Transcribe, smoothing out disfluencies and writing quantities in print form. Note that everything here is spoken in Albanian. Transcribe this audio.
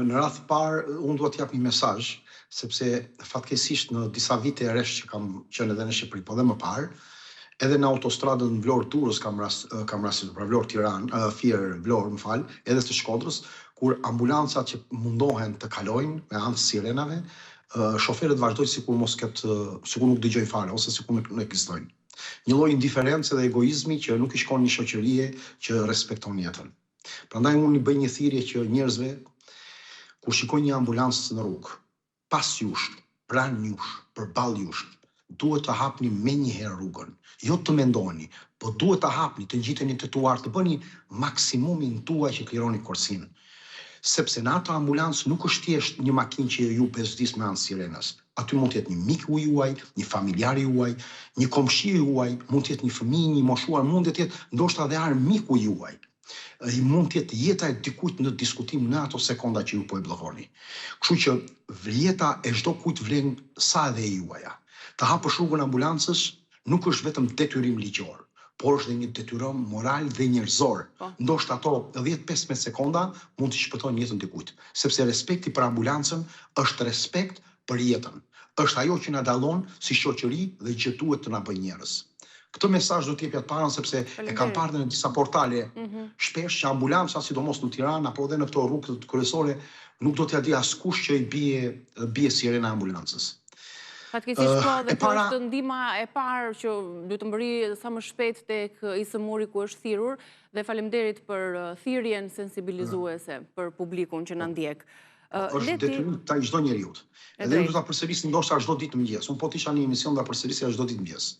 Në radhë parë, unë dua t'jap një mesazh, sepse fatkeqësisht në disa vite e rresh që kam qenë edhe në Shqipëri, po dhe më parë, edhe në autostradën Vlorë-Durrës kam rastin, pra Vlorë-Tiranë, Fier-Vlorë, më fal, edhe të Shkodrës, kur ambulancat që mundohen të kalojnë me anë të sirenave, shoferët vazhdojnë sikur nuk dëgjojnë fare ose sikur nuk ekzistojnë. Një lloj indiferencë dhe egoizmi që nuk i shkon një shoqërie që respekton jetën. Prandaj unë i bëj një thirrje që njerëzve kur shikojnë një ambulancë në rrugë, pas jush, pranë jush, përballë jush, duhet të hapni menjëherë rrugën. Jo të mendoni, po duhet të hapni, të ngjiteni të tuar, të bëni maksimumin tuaj që klironi korsinë. Sepse në ato ambulancë nuk është thjesht një makinë që ju bezdis me anë sirenës. Aty mund të jetë një miku juaj, një familjar juaj, një komshi juaj, mund të jetë një fëmijë, një moshuar, mund të jetë ndoshta edhe armiku juaj. Mund të jetë jeta e dikujt në diskutim në ato sekonda që ju po e bllokoni. Kështu që jeta e çdo kujt vlen sa edhe e juaja. Të hapësh rrugën ambulancës nuk është vetëm detyrim ligjor, por është dhe një detyrim moral dhe njerëzor. Ndoshta ato 10-15 sekonda mund të shpëtojnë jetën dikujt, sepse respekti për ambulancën është respekt për jetën. Është ajo që na dallon si shoqëri dhe që duhet të na bëjë njerëz. Këtë mesazh do të jep parën sepse e kam parë në disa portale shpesh që ambulanca, sidomos në Tiranë apo edhe në këto rrugë kryesore, nuk do t'ia di askush që i bie sirena ambulancës. Fatkeqësisht po, dhe kjo është ndihma e parë që duhet të mbërri sa më shpejt tek ISMUR-i ku është thirrur, dhe faleminderit për thirrjen sensibilizuese për publikun që na ndjek. Është detyrim ta çdo njeriu. Edhe unë do ta përsëris ndoshta çdo ditë mëngjes. Unë po të isha në një emision do ta përsërisja çdo ditë mëngjes.